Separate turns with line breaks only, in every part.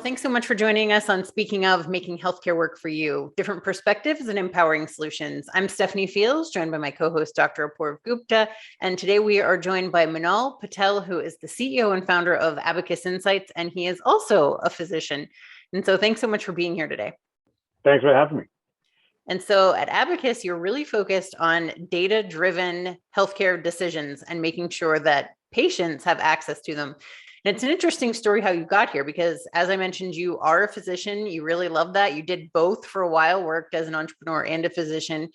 thanks so much for joining us on Speaking of Making Healthcare Work for You, Different Perspectives and Empowering Solutions. I'm Stephanie Fields, joined by my co-host, Dr. Apoorv Gupta. And today we are joined by Minal Patel, who is the CEO and founder of Abacus Insights, and he is also a physician. And so thanks so much for being here today.
Thanks for having me.
And so at Abacus, you're really focused on data-driven healthcare decisions and making sure that patients have access to them. And it's an interesting story how you got here, because as I mentioned, you are a physician. You really love that. You did both for a while, worked as an entrepreneur and a physician.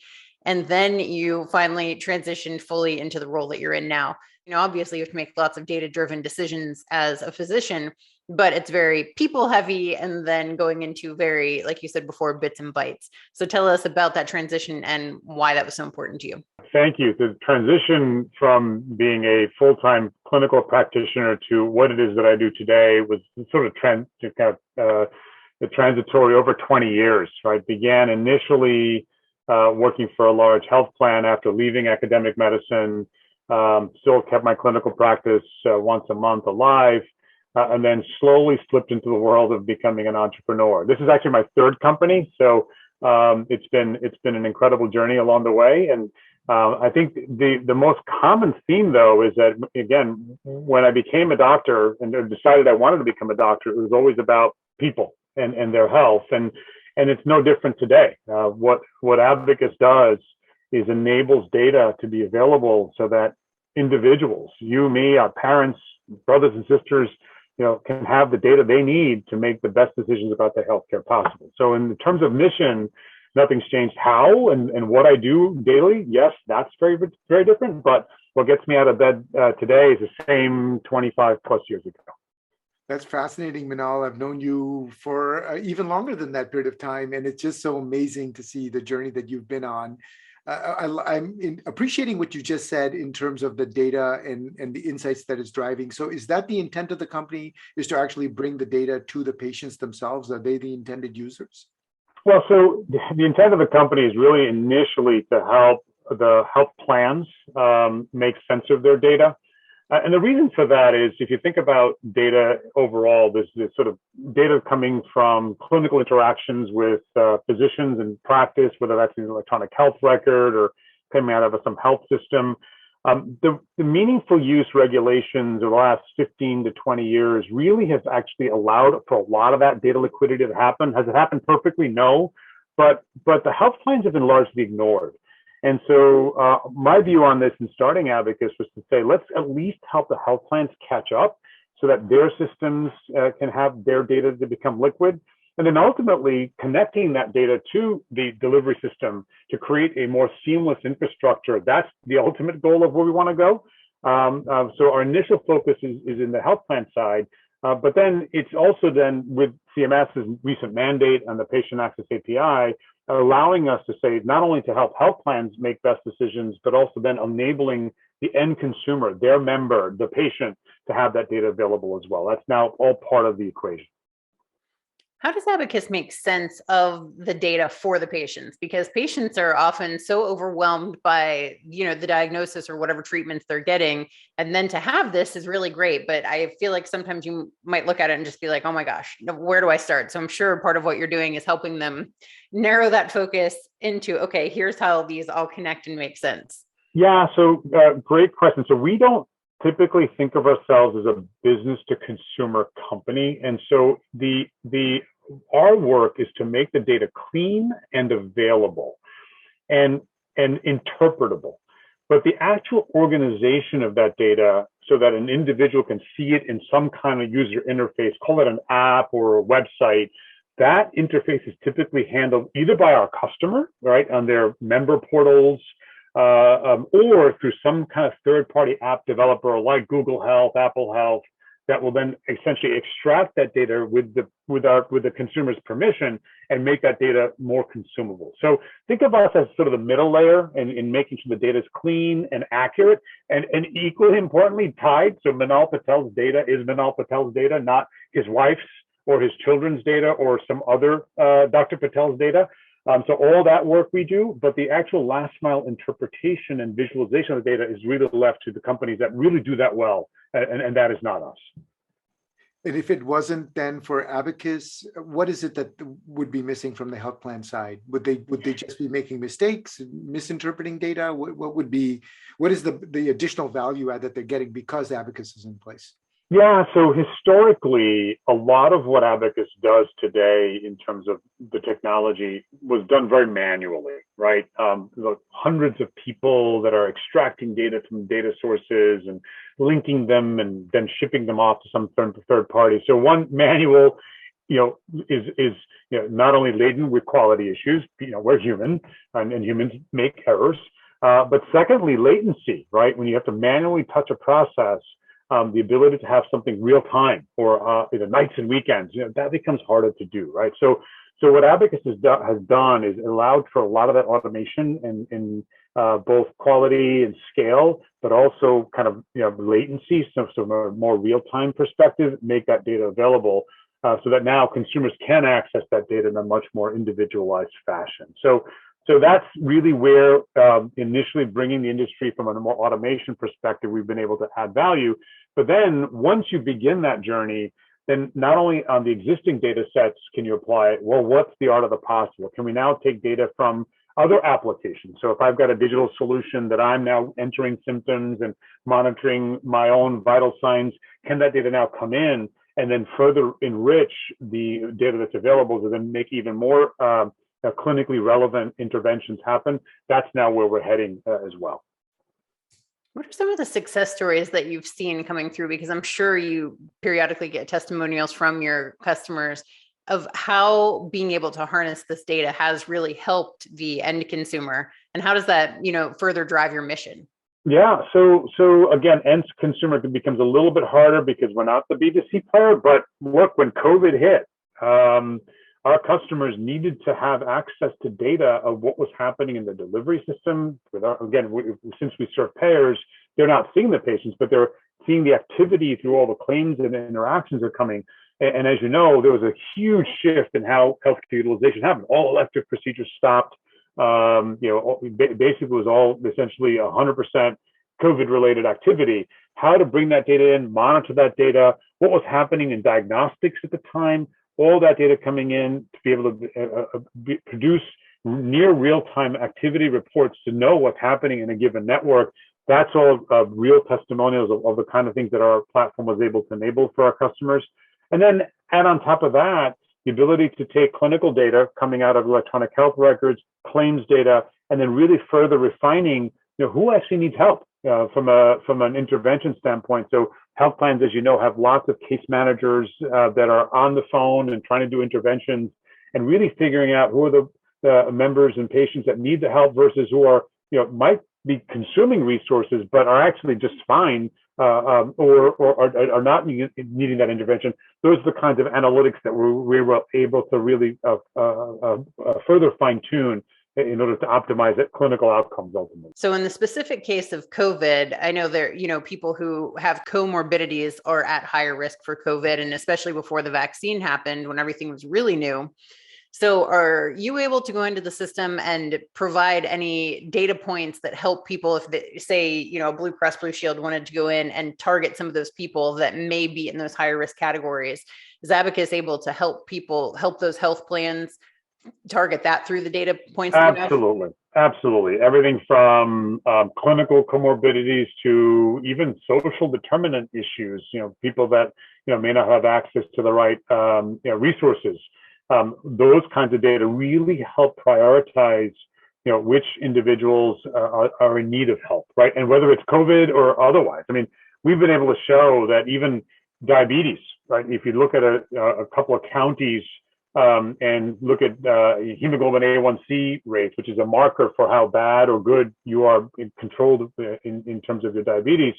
And then you finally transitioned fully into the role that you're in now. Obviously you have to make lots of data-driven decisions as a physician, but it's very people heavy and then going into very, like you said before, bits and bytes. So tell us about that transition and why that was so important to you.
Thank you. The transition from being a full-time clinical practitioner to what it is that I do today was sort of the transitory over 20 years. Right? Began initially working for a large health plan after leaving academic medicine. Still kept my clinical practice once a month alive, and then slowly slipped into the world of becoming an entrepreneur. This is actually my third company, so it's been an incredible journey along the way. And I think the most common theme, though, is that, again, when I became a doctor and decided I wanted to become a doctor, it was always about people and their health, and it's no different today. What Abacus does is enables data to be available so that individuals, you, me, our parents, brothers and sisters, can have the data they need to make the best decisions about their healthcare possible. So in terms of mission, nothing's changed. How and what I do daily, yes, that's very, very different. But what gets me out of bed today is the same 25 plus years ago.
That's fascinating, Minal. I've known you for even longer than that period of time. And it's just so amazing to see the journey that you've been on. I'm appreciating what you just said in terms of the data and the insights that it's driving. So is that the intent of the company, is to actually bring the data to the patients themselves? Are they the intended users?
Well, so the intent of the company is really initially to help the health plans make sense of their data. And the reason for that is, if you think about data overall, there's this sort of data coming from clinical interactions with physicians in practice, whether that's an electronic health record or coming out of some health system. The meaningful use regulations over the last 15 to 20 years really have actually allowed for a lot of that data liquidity to happen. Has it happened perfectly? No, but the health plans have been largely ignored. And so my view on this in starting Abacus was to say, let's at least help the health plans catch up so that their systems can have their data to become liquid. And then ultimately connecting that data to the delivery system to create a more seamless infrastructure. That's the ultimate goal of where we want to go. So our initial focus is in the health plan side. But then it's also then with CMS's recent mandate on the patient access API, allowing us to say not only to help health plans make best decisions, but also then enabling the end consumer, their member, the patient, to have that data available as well. That's now all part of the equation.
How does Abacus make sense of the data for the patients? Because patients are often so overwhelmed by, the diagnosis or whatever treatments they're getting. And then to have this is really great. But I feel like sometimes you might look at it and just be like, oh my gosh, where do I start? So I'm sure part of what you're doing is helping them narrow that focus into, okay, here's how these all connect and make sense.
Yeah, so great question. So we don't typically think of ourselves as a business to consumer company. And so our work is to make the data clean and available and interpretable. But the actual organization of that data so that an individual can see it in some kind of user interface, call it an app or a website, that interface is typically handled either by our customer, right, on their member portals, or through some kind of third-party app developer like Google Health, Apple Health, that will then essentially extract that data with the consumer's permission and make that data more consumable. So think of us as sort of the middle layer in making sure the data is clean and accurate, and equally importantly tied. So Minal Patel's data is Minal Patel's data, not his wife's or his children's data or some other Dr. Patel's data. So all that work we do, but the actual last mile interpretation and visualization of the data is really left to the companies that really do that well, and that is not us.
And if it wasn't then for Abacus, what is it that would be missing from the health plan side? Would they just be making mistakes, misinterpreting data? What is the additional value add that they're getting because Abacus is in place?
Yeah, so historically, a lot of what Abacus does today in terms of the technology was done very manually, right? Hundreds of people that are extracting data from data sources and linking them and then shipping them off to some third party. So one manual, is not only laden with quality issues. We're human, and humans make errors. But secondly, latency, right? When you have to manually touch a process, the ability to have something real time or either nights and weekends, that becomes harder to do, right? So what Abacus has done is allowed for a lot of that automation in both quality and scale, but also kind of latency, so from a more real time perspective, make that data available so that now consumers can access that data in a much more individualized fashion. So that's really where initially bringing the industry from a more automation perspective, we've been able to add value. But then once you begin that journey, then not only on the existing data sets can you apply it, well, what's the art of the possible? Can we now take data from other applications? So if I've got a digital solution that I'm now entering symptoms and monitoring my own vital signs, can that data now come in and then further enrich the data that's available to then make even more clinically relevant interventions happen? That's now where we're heading as well.
What are some of the success stories that you've seen coming through? Because I'm sure you periodically get testimonials from your customers of how being able to harness this data has really helped the end consumer. And how does that, further drive your mission?
Yeah. So again, end consumer becomes a little bit harder because we're not the B2C player. But look, when COVID hit, our customers needed to have access to data of what was happening in the delivery system. Since we serve payers, they're not seeing the patients, but they're seeing the activity through all the claims and interactions are coming. And as you know, there was a huge shift in how healthcare utilization happened. All elective procedures stopped. Basically, it was all essentially 100% COVID-related activity. How to bring that data in, monitor that data, what was happening in diagnostics at the time, all that data coming in to be able to produce near real-time activity reports to know what's happening in a given network. That's all real testimonials of the kind of things that our platform was able to enable for our customers. And then add on top of that, the ability to take clinical data coming out of electronic health records, claims data, and then really further refining, who actually needs help from an intervention standpoint. So health plans, as you know, have lots of case managers that are on the phone and trying to do interventions and really figuring out who are the members and patients that need the help versus who are, might be consuming resources, but are actually just fine or are not needing that intervention. Those are the kinds of analytics that we were able to really further fine tune in order to optimize it, clinical outcomes ultimately.
So in the specific case of COVID, I know there, people who have comorbidities are at higher risk for COVID, and especially before the vaccine happened, when everything was really new. So are you able to go into the system and provide any data points that help people if they say, Blue Cross Blue Shield wanted to go in and target some of those people that may be in those higher risk categories? Is Abacus able to help those health plans target that through the data points?
Absolutely. Everything from clinical comorbidities to even social determinant issues, people that, may not have access to the right resources. Those kinds of data really help prioritize, which individuals are in need of help, right? And whether it's COVID or otherwise. I mean, we've been able to show that even diabetes, right? If you look at a couple of counties and look at hemoglobin A1C rates, which is a marker for how bad or good you are controlled in terms of your diabetes,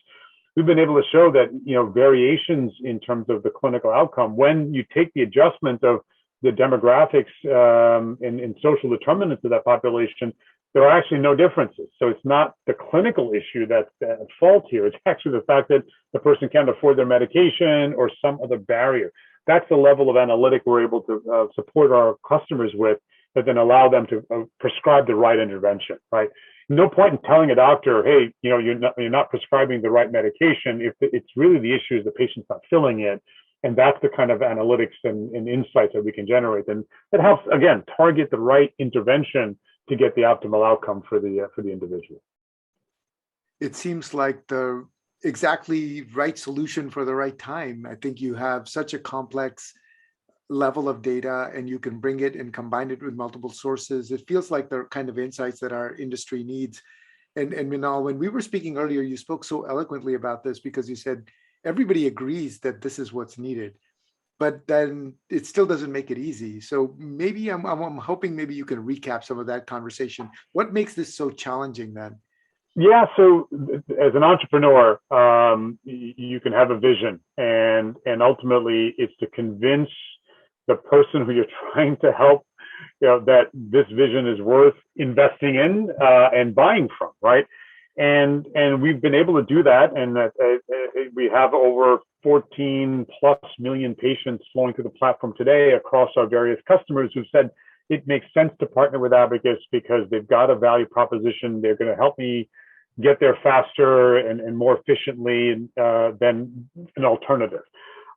we've been able to show that, variations in terms of the clinical outcome, when you take the adjustment of the demographics and social determinants of that population, there are actually no differences. So it's not the clinical issue that's at fault here. It's actually the fact that the person can't afford their medication or some other barrier. That's the level of analytic we're able to support our customers with, that then allow them to prescribe the right intervention, right? No point in telling a doctor, hey, you're not prescribing the right medication if it's really the issue is the patient's not filling it. And that's the kind of analytics and insights that we can generate. And that helps, again, target the right intervention to get the optimal outcome for the individual.
It seems like the exactly right solution for the right time. I think you have such a complex level of data and you can bring it and combine it with multiple sources. It feels like the kind of insights that our industry needs. And Minal, when we were speaking earlier, you spoke so eloquently about this because you said everybody agrees that this is what's needed, but then it still doesn't make it easy. So maybe I'm hoping maybe you can recap some of that conversation. What makes this so challenging then?
Yeah, so as an entrepreneur, you can have a vision, and ultimately it's to convince the person who you're trying to help, that this vision is worth investing in and buying from, right? And we've been able to do that, and we have over 14 plus million patients flowing through the platform today across our various customers who've said it makes sense to partner with Abacus because they've got a value proposition. They're going to help me get there faster and more efficiently than an alternative.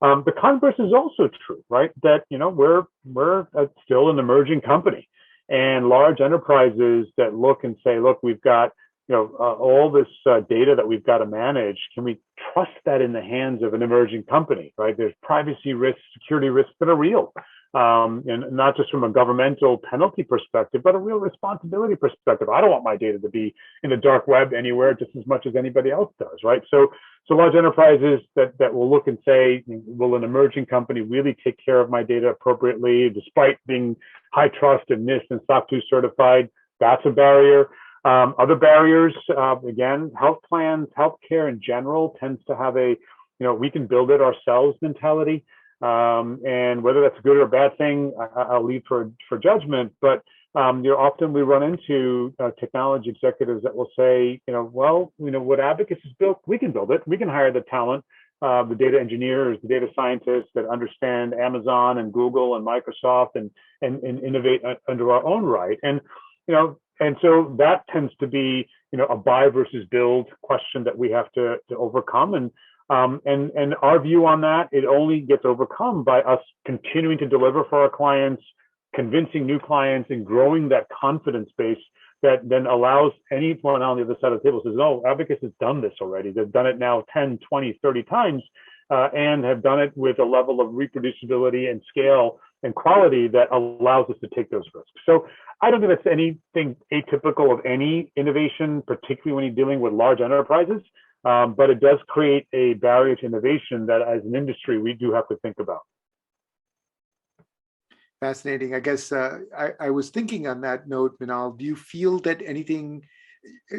The converse is also true, right? That we're still an emerging company, and large enterprises that look and say, look, we've got all this data that we've got to manage. Can we trust that in the hands of an emerging company, right? There's privacy risks, security risks that are real. And not just from a governmental penalty perspective, but a real responsibility perspective. I don't want my data to be in the dark web anywhere just as much as anybody else does, right? So large enterprises that will look and say, will an emerging company really take care of my data appropriately, despite being high trust and NIST and SOC 2 certified? That's a barrier. Other barriers, again, health plans, healthcare in general tends to have a, we can build it ourselves mentality. And whether that's a good or a bad thing, I'll leave for judgment. But often we run into technology executives that will say, what Abacus has built, we can build it. We can hire the talent, the data engineers, the data scientists that understand Amazon and Google and Microsoft and innovate under our own right. And so that tends to be, a buy versus build question that we have to overcome. And our view on that, it only gets overcome by us continuing to deliver for our clients, convincing new clients, and growing that confidence base that then allows anyone on the other side of the table says, oh, Abacus has done this already. They've done it now 10, 20, 30 times and have done it with a level of reproducibility and scale and quality that allows us to take those risks. So I don't think that's anything atypical of any innovation, particularly when you're dealing with large enterprises. But it does create a barrier to innovation that as an industry, we do have to think about.
Fascinating. I guess I was thinking on that note, Minal, do you feel that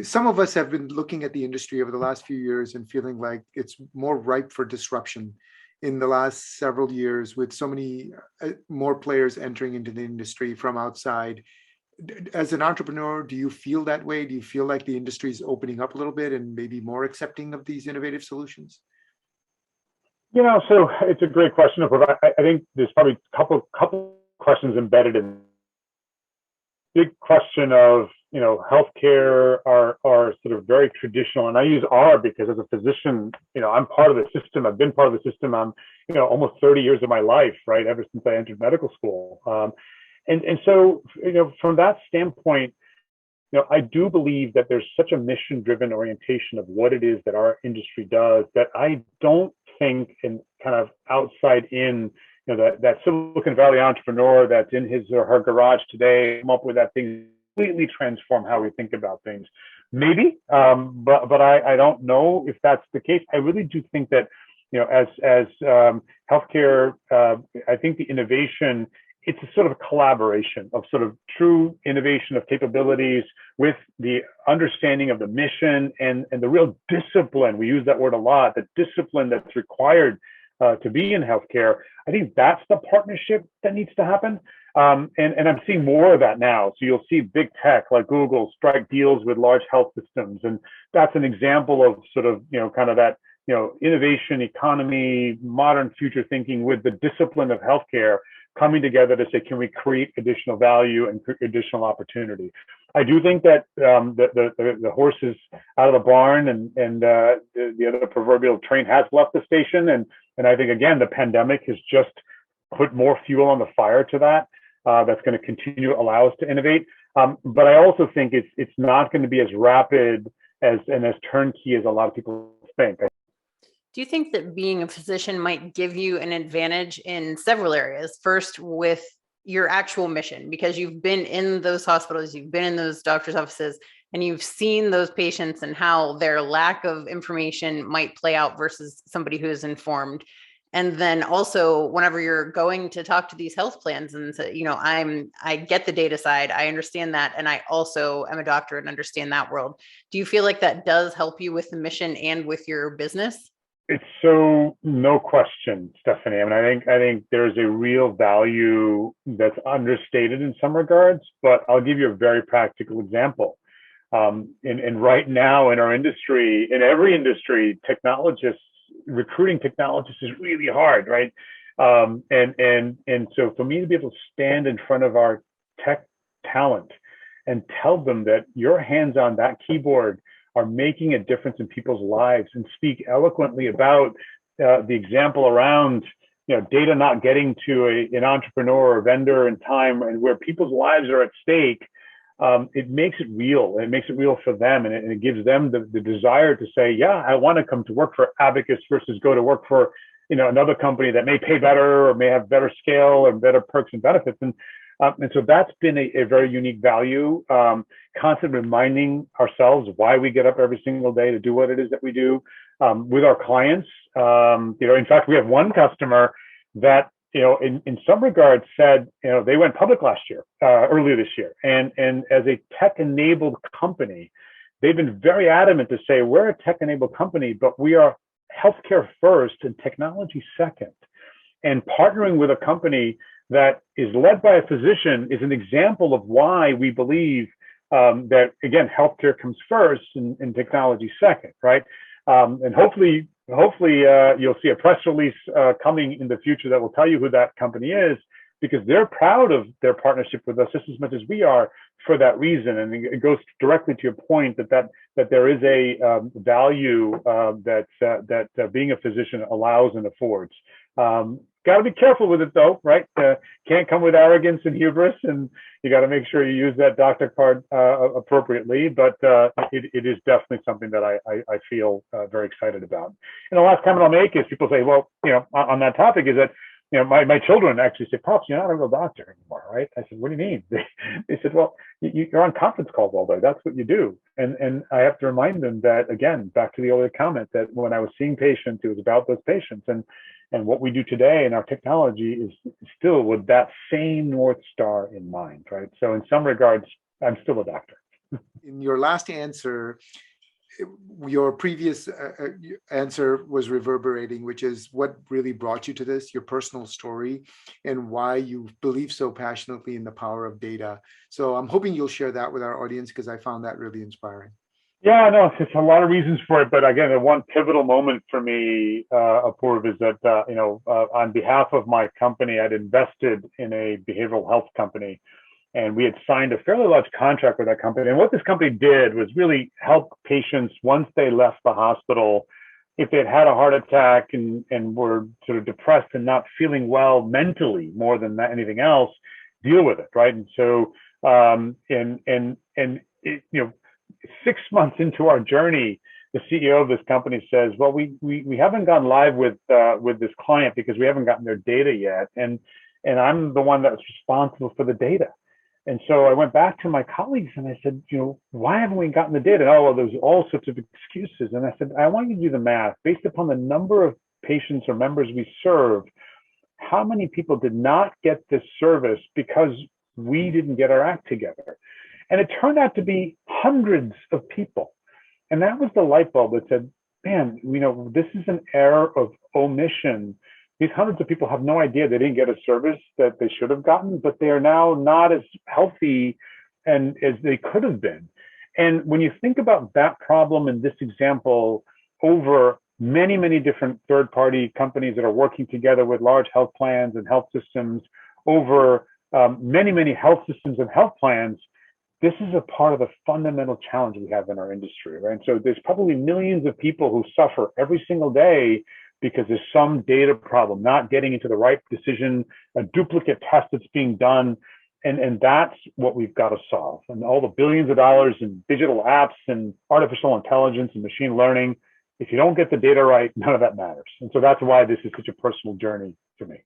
some of us have been looking at the industry over the last few years and feeling like it's more ripe for disruption in the last several years with so many more players entering into the industry from outside. As an entrepreneur, do you feel that way? Do you feel like the industry is opening up a little bit and maybe more accepting of these innovative solutions?
So it's a great question. I think there's probably a couple questions embedded in. Big question of, healthcare are sort of very traditional, and I use "are" because as a physician, I'm part of the system. I've been part of the system. I'm, almost 30 years of my life, right, ever since I entered medical school. And so, from that standpoint, I do believe that there's such a mission-driven orientation of what it is that our industry does that I don't think, and kind of outside in, that Silicon Valley entrepreneur that's in his or her garage today come up with that thing completely transform how we think about things. Maybe, but I don't know if that's the case. I really do think that, as healthcare, I think the innovation, it's a sort of collaboration of sort of true innovation of capabilities with the understanding of the mission and the real discipline. We use that word a lot, the discipline that's required to be in healthcare. I think that's the partnership that needs to happen. And I'm seeing more of that now. So you'll see big tech like Google strike deals with large health systems. And that's an example of sort of, kind of that, innovation, economy, modern future thinking with the discipline of healthcare coming together to say, can we create additional value and additional opportunity? I do think that the horse is out of the barn, and the other proverbial train has left the station, and I think again the pandemic has just put more fuel on the fire to that. That's going to continue to allow us to innovate, but I also think it's not going to be as rapid and as turnkey as a lot of people think.
Do you think that being a physician might give you an advantage in several areas? First, with your actual mission, because you've been in those hospitals, you've been in those doctors' offices, and you've seen those patients and how their lack of information might play out versus somebody who is informed. And then also, whenever you're going to talk to these health plans and say, I get the data side, I understand that, and I also am a doctor and understand that world. Do you feel like that does help you with the mission and with your business?
It's so, no question, Stephanie. I mean, I think there's a real value that's understated in some regards, but I'll give you a very practical example. And right now in our industry, in every industry, recruiting technologists is really hard, right? And so for me to be able to stand in front of our tech talent and tell them that your hands on that keyboard are making a difference in people's lives, and speak eloquently about the example around data not getting to an entrepreneur or vendor in time, and where people's lives are at stake, it makes it real. It makes it real for them, and it gives them the desire to say, yeah, I want to come to work for Abacus versus go to work for another company that may pay better or may have better scale or better perks and benefits. And so that's been a very unique value. Constantly reminding ourselves why we get up every single day to do what it is that we do with our clients. In fact, we have one customer that in some regards said they went public earlier this year, and as a tech-enabled company, they've been very adamant to say we're a tech-enabled company, but we are healthcare first and technology second. And partnering with a company that is led by a physician is an example of why we believe that, again, healthcare comes first and technology second, right? And hopefully you'll see a press release coming in the future that will tell you who that company is, because they're proud of their partnership with us just as much as we are for that reason. And it goes directly to your point that there is a value that being a physician allows and affords. Got to be careful with it though, right? Can't come with arrogance and hubris, and you got to make sure you use that doctor card appropriately. But it is definitely something that I feel very excited about. And the last comment I'll make is people say, well, on that topic is that, my children actually say, Pops, you're not a real doctor anymore, right? I said, what do you mean? They said, well, you're on conference calls all day. That's what you do. And I have to remind them that, again, back to the earlier comment, that when I was seeing patients, it was about those patients. And what we do today in our technology is still with that same North Star in mind, right? So in some regards, I'm still a doctor.
In your last answer, your previous answer was reverberating, which is what really brought you to this, your personal story, and why you believe so passionately in the power of data. So I'm hoping you'll share that with our audience, because I found that really inspiring.
Yeah, no, it's a lot of reasons for it. But again, the one pivotal moment for me, Apoorv, is that, on behalf of my company, I'd invested in a behavioral health company, and we had signed a fairly large contract with that company. And what this company did was really help patients once they left the hospital, if they'd had a heart attack and were sort of depressed and not feeling well mentally more than anything else, deal with it, right? And so, 6 months into our journey, the CEO of this company says, well, we haven't gone live with this client because we haven't gotten their data yet. And I'm the one that's responsible for the data. And so I went back to my colleagues and I said, why haven't we gotten the data? And, oh, well, there's all sorts of excuses. And I said, I want you to do the math based upon the number of patients or members we serve. How many people did not get this service because we didn't get our act together? And it turned out to be hundreds of people. And that was the light bulb that said, man, this is an error of omission. These hundreds of people have no idea they didn't get a service that they should have gotten, but they are now not as healthy and as they could have been. And when you think about that problem in this example over many, many different third-party companies that are working together with large health plans and health systems over many, many health systems and health plans, this is a part of the fundamental challenge we have in our industry, right? So there's probably millions of people who suffer every single day because there's some data problem, not getting into the right decision, a duplicate test that's being done. And that's what we've got to solve. And all the billions of dollars in digital apps and artificial intelligence and machine learning, if you don't get the data right, none of that matters. And so that's why this is such a personal journey for me.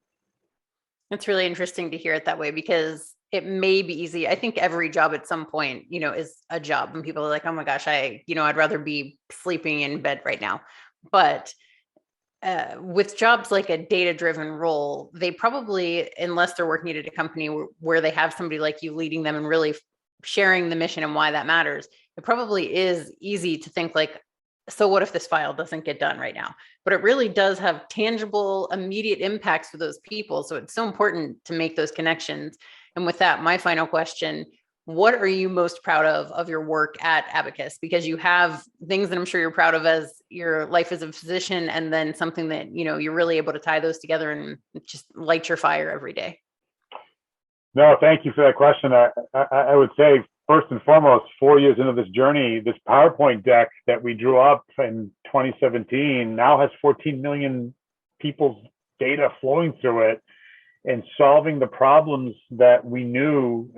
It's really interesting to hear it that way, because it may be easy. I think every job at some point, is a job, and people are like, oh my gosh, I'd rather be sleeping in bed right now. But with jobs like a data-driven role, they probably, unless they're working at a company where they have somebody like you leading them and really sharing the mission and why that matters, it probably is easy to think like, so what if this file doesn't get done right now? But it really does have tangible, immediate impacts for those people. So it's so important to make those connections. And with that, my final question: what are you most proud of your work at Abacus? Because you have things that I'm sure you're proud of as your life as a physician, and then something that, you're really able to tie those together and just light your fire every day.
No, thank you for that question. I would say, first and foremost, 4 years into this journey, this PowerPoint deck that we drew up in 2017 now has 14 million people's data flowing through it and solving the problems that we knew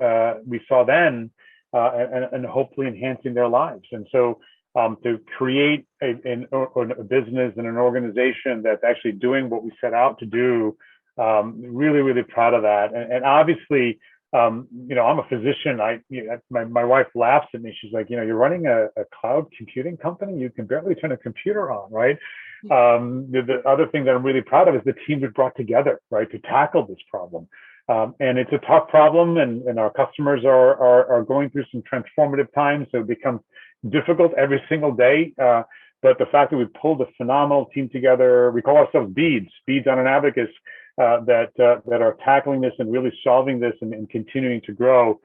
we saw then, and hopefully enhancing their lives. And so to create a business and an organization that's actually doing what we set out to do, really, really proud of that. And obviously, I'm a physician. My wife laughs at me. She's like, you're running a cloud computing company. You can barely turn a computer on, right? The other thing that I'm really proud of is the team we've brought together, right, to tackle this problem. And it's a tough problem, and our customers are going through some transformative times. So it becomes difficult every single day. But the fact that we've pulled a phenomenal team together, we call ourselves beads on an abacus, that are tackling this and really solving this and continuing to grow.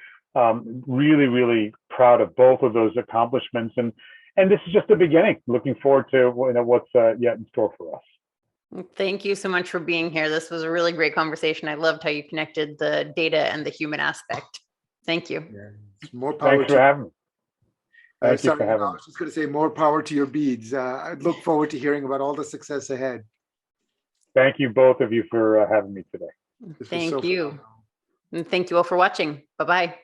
Really, really proud of both of those accomplishments. And this is just the beginning. Looking forward to what's yet in store for us.
Thank you so much for being here. This was a really great conversation. I loved how you connected the data and the human aspect. Thank you.
Yeah. More power.
Thanks for having me. Thank you for having me.
I was just going to say more power to your beads. I look forward to hearing about all the success ahead.
Thank you, both of you, for having me today.
Thank you. And thank you all for watching. Bye-bye.